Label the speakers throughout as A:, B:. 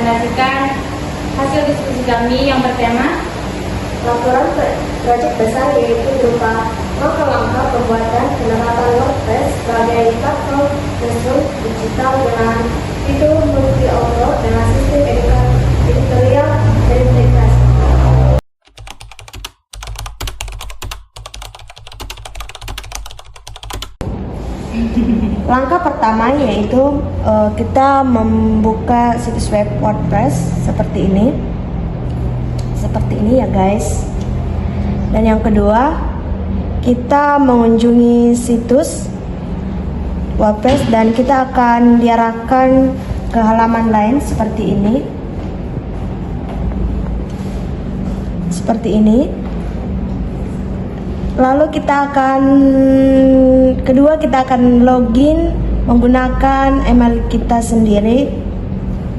A: menyaksikan hasil diskusi kami yang bertema
B: laporan proyek besar, yaitu berupa langkah-langkah pembuatan penerapan WordPress sebagai platform resurs digital dengan fitur multi-author dengan sistem editorial terintegrasi. Langkah pertama yaitu kita membuka situs web WordPress seperti ini ya guys. Dan yang kedua, kita mengunjungi situs WordPress dan kita akan diarahkan ke halaman lain seperti ini. Lalu kita akan login menggunakan email kita sendiri.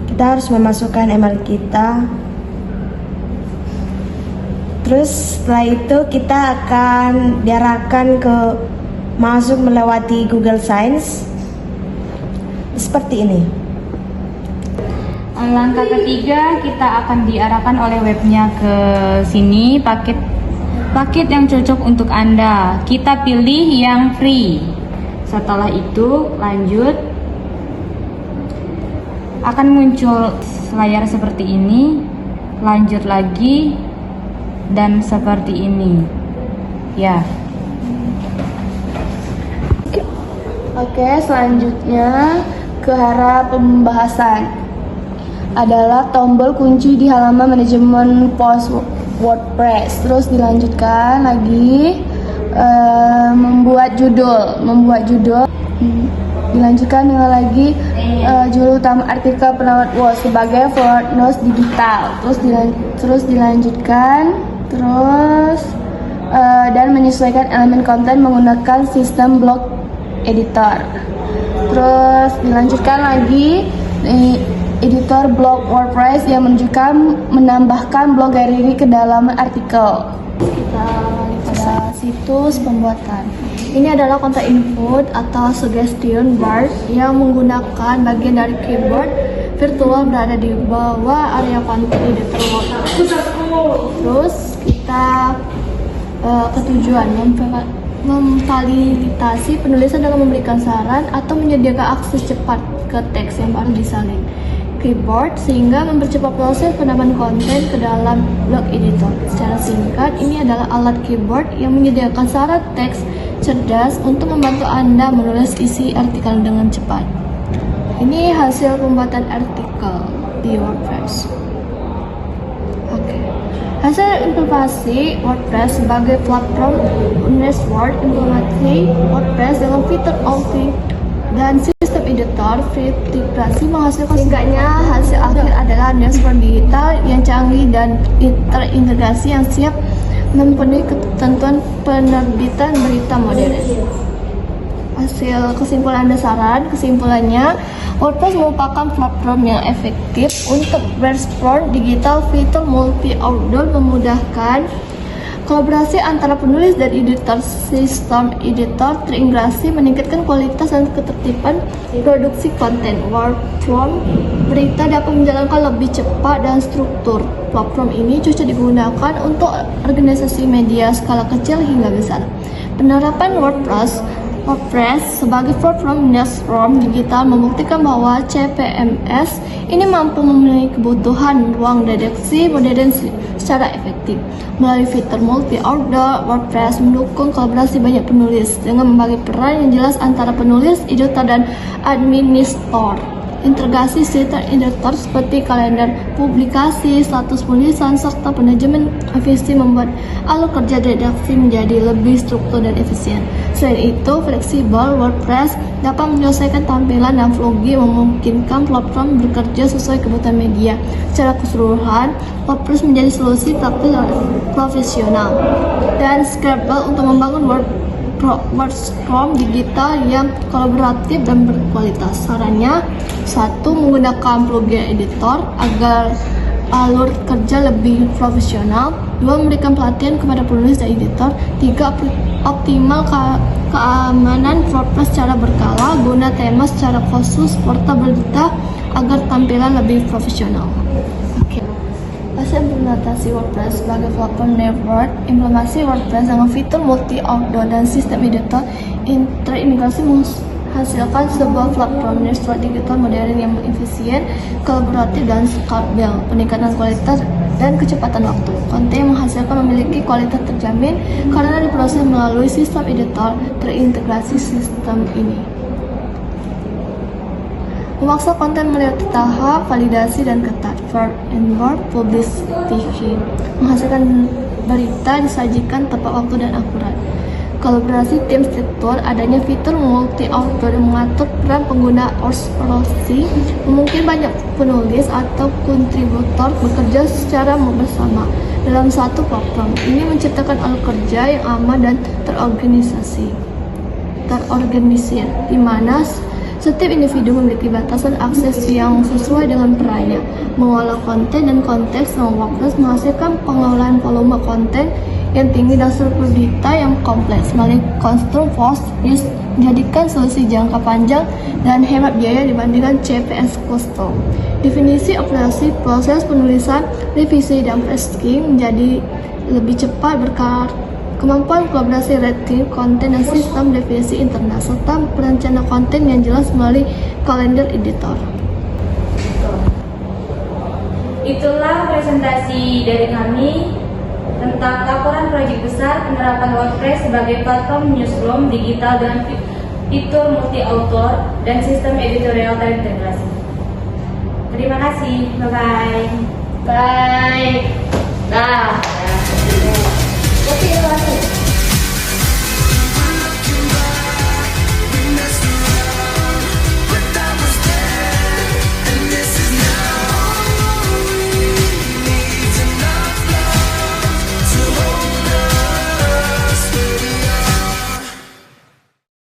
B: Kita harus memasukkan email kita. Terus setelah itu kita akan diarahkan ke masuk melewati Google Sites seperti ini.
A: Langkah ketiga, kita akan diarahkan oleh webnya ke sini, paket yang cocok untuk Anda. Kita pilih yang free. Setelah itu lanjut, akan muncul layar seperti ini. Lanjut lagi dan seperti ini ya.
B: Oke, selanjutnya ke arah pembahasan adalah tombol kunci di halaman manajemen post WordPress. Terus dilanjutkan lagi membuat judul. Dilanjutkan dengan lagi judul utama artikel penamat WordPress sebagai footnote digital. Terus dilanjutkan dan menyesuaikan elemen konten menggunakan sistem blog editor. Terus dilanjutkan lagi editor blog WordPress yang menambahkan blog gallery ke dalam artikel. Kita pada situs pembuatan. Ini adalah konten input atau suggestion bar yang menggunakan bagian dari keyboard virtual berada di bawah area konten editor WordPress. Terus kita ketujuan memfasilitasi penulisan dengan memberikan saran atau menyediakan akses cepat ke teks yang baru disalin keyboard sehingga mempercepat proses penambahan konten ke dalam blog editor. Secara singkat, ini adalah alat keyboard yang menyediakan syarat teks cerdas untuk membantu Anda menulis isi artikel dengan cepat. Ini hasil pembuatan artikel di WordPress. Oke. Hasil implementasi WordPress sebagai platform network implementasi WordPress dengan fitur Outfit dan sistem editor integrasi menghasilkan singkatnya hasil akhir adalah dashboard digital yang canggih dan terintegrasi yang siap memenuhi ketentuan penerbitan berita modern. Hasil kesimpulan dasaran, kesimpulannya WordPress merupakan platform yang efektif untuk respon digital, fitur multi-author memudahkan kolaborasi antara penulis dan editor. Sistem editor terintegrasi meningkatkan kualitas dan ketertiban produksi konten. Workflow berita dapat menjalankan lebih cepat dan struktur. Platform ini cocok digunakan untuk organisasi media skala kecil hingga besar. Penerapan WordPress sebagai platform newsroom digital membuktikan bahwa CPMS ini mampu memenuhi kebutuhan ruang redaksi modern secara efektif. Melalui fitur multi-author, WordPress mendukung kolaborasi banyak penulis dengan membagi peran yang jelas antara penulis, editor, dan administrator. Integrasi sistem editor seperti kalender publikasi, status penulisan, serta manajemen visi membuat alur kerja redaksi menjadi lebih struktur dan efisien. Selain itu, fleksibel WordPress dapat menyelesaikan tampilan dan vlogging memungkinkan platform bekerja sesuai kebutuhan media. Secara keseluruhan, WordPress menjadi solusi praktis profesional dan scalable untuk membangun WordPress digital yang kolaboratif dan berkualitas. Sarannya, 1. Menggunakan plugin editor agar alur kerja lebih profesional. 2. Memberikan pelatihan kepada penulis dan editor. 3. Optimal keamanan WordPress secara berkala, guna tema secara khusus, portal berita agar tampilan lebih profesional. Oke. Pasca implementasi WordPress sebagai platform network, implementasi WordPress dengan fitur multi-author dan sistem editor terintegrasi menghasilkan sebuah platform network digital modern yang efisien, kolaboratif, dan scalable. Peningkatan kualitas dan kecepatan waktu. Konten yang menghasilkan memiliki kualitas terjamin karena diproses melalui sistem editor terintegrasi sistem ini. Memaksa konten melewati tahap validasi dan ketat. First and word publishing. Menghasilkan berita disajikan tepat waktu dan akurat. Kolaborasi tim struktur, adanya fitur multi-author yang mengatur peran pengguna orasi, memungkinkan banyak penulis atau kontributor bekerja secara bersama dalam satu platform. Ini menciptakan alur kerja yang aman dan terorganisir, di mana setiap individu memiliki batasan akses yang sesuai dengan perannya. Mengolah konten dan konteks dengan WordPress menghasilkan pengelolaan volume konten yang tinggi dan struktur berita yang kompleks. Melalui konstruk post menjadikan solusi jangka panjang dan hemat biaya dibandingkan CPS custom. Definisi operasi proses penulisan, revisi, dan fresking menjadi lebih cepat berkat kemampuan kolaborasi rating konten dan sistem definisi internal serta perencana konten yang jelas melalui kalender editor.
A: Itulah presentasi dari kami tentang laporan proyek besar penerapan WordPress sebagai platform newsroom digital dengan fitur multi-author dan sistem editorial terintegrasi. Terima kasih, bye-bye. Bye. Dah. Oke,